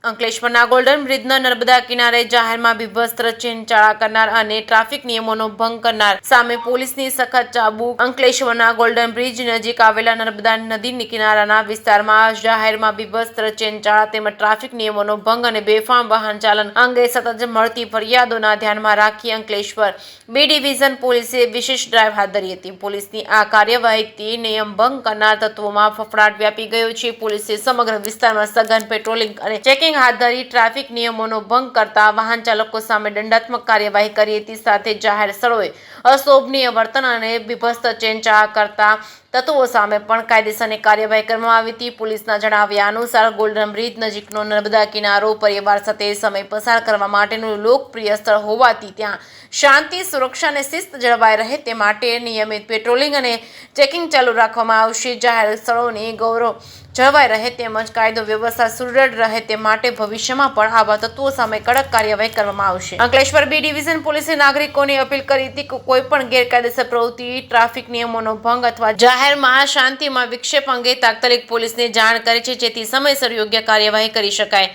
અંકલેશ્વરના ગોલ્ડન બ્રિજના નર્મદા કિનારે જાહેરમાં બીભત્સ ચેનચાળા કરનાર અને ટ્રાફિક નિયમોનો ભંગ કરનાર સામે પોલીસની સખત ચાબુક। અંકલેશ્વરના ગોલ્ડન બ્રિજ નજીક આવેલા નર્મદા નદી કિનારાના વિસ્તારમાં જાહેરમાં બીભત્સ ચેનચાળા તેમજ ટ્રાફિક નિયમોનો ભંગ અને બેફામ વાહન ચાલન અંગે સતત મળતી ફરિયાદોના ધ્યાનમાં રાખી અંકલેશ્વર બી ડિવિઝન પોલીસે વિશેષ ડ્રાઈવ હાથ ધરી હતી। પોલીસની આ કાર્યવાહીથી નિયમ ભંગ કરનાર તત્વોમાં ફફડાટ વ્યાપી ગયો છે। પોલીસે સમગ્ર વિસ્તારમાં સઘન પેટ્રોલિંગ અને ચેકિંગ હાથ ધરી ટ્રાફિક નિયમોનો ભંગ કરતા વાહન ચાલકો સામે દંડાત્મક કાર્યવાહી કરી હતી। સાથે જાહેર સ્થળોએ અશોભનીય વર્તન અને બીભત્સ ચેનચાળા કરતા તત્વો સામે પણ કાયદેસરની કાર્યવાહી કરવામાં આવી હતી। પોલીસના જણાવ્યા અનુસાર ગોલ્ડન બ્રિજ નજીકનો નર્મદા કિનારો પરિવાર સાથે સમય પસાર કરવા માટેનું લોકપ્રિય સ્થળ હોવાથી ત્યાં શાંતિ, સુરક્ષા અને શિસ્ત જળવાઈ રહે તે માટે નિયમિત પેટ્રોલિંગ અને ચેકિંગ ચાલુ રાખવામાં આવશે। જાહેર સ્થળોની ગૌરવ જળવાઈ રહે તેમજ કાયદો વ્યવસ્થા સુદૃઢ રહે તે માટે ભવિષ્યમાં પણ આવા તત્વો સામે કડક કાર્યવાહી કરવામાં આવશે। અંકલેશ્વર બી ડિવિઝન પોલીસે નાગરિકોને અપીલ કરી હતી કે કોઈ પણ ગેરકાયદેસર પ્રવૃત્તિ, ટ્રાફિક નિયમોનો ભંગ અથવા જાહેરમાં શાંતિમાં વિક્ષેપ અંગે તાત્કાલિક પોલીસને જાણ કરે છે જેથી સમયસર યોગ્ય કાર્યવાહી કરી શકાય।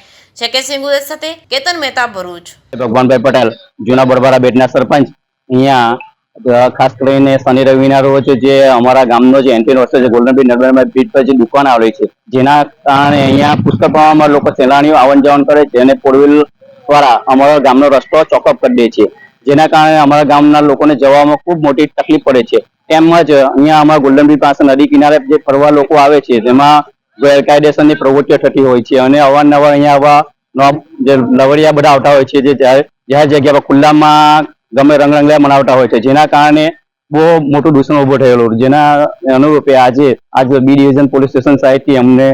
કે સિંગુદત સાથે કેતન મહેતા, ભરૂચ। ભગવાનભાઈ પટેલ, જૂના બરબારા બેટના સરપંચ। અહીંયા ખાસ કરીને શનિ રવિના રોજ જે અમારા ગામનો જે એન્ટ્રી રસ્તો છે ગોલ્ડન બ્રિજ નર્મદા બ્રિજ પર જે દુકાન આવેલી છે જેના કારણે અહીંયા પુષ્કળ પ્રમાણમાં લોકો સહેલાણીઓ આવન જાવન કરે છે અને ફોર વ્હીલ દ્વારા અમારા ગામનો રસ્તો ચોકઅપ કરી દે છે જેના કારણે અમારા ગામના લોકોને જવામાં ખૂબ મોટી તકલીફ પડે છે। તેમજ અહીંયા અમારા ગોલ્ડન બ્રિજ પાસે નદી કિનારે જે ફરવા લોકો આવે છે તેમાં ગેરકાયદેસરની પ્રવૃત્તિઓ થતી હોય છે અને અવારનવાર અહીંયા આવા જે લવડિયા બધા આવતા હોય છે જે જાહેર જગ્યા પર ખુલ્લામાં ગમે રંગરંગલા મનાવતા હોય છે જેના કારણે બહુ મોટું દૂષણ ઉભો થયેલું જેના અનુરૂપે આજે બી ડિવિઝન પોલીસ સ્ટેશન સાહેબથી અમને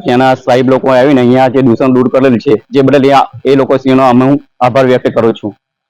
જેના સાહેબ લોકો આવીને અહીંયા જે દૂષણ દૂર કરેલું છે જે બદલ એ લોકો શ્રીનો હું આભાર વ્યક્ત કરું છું।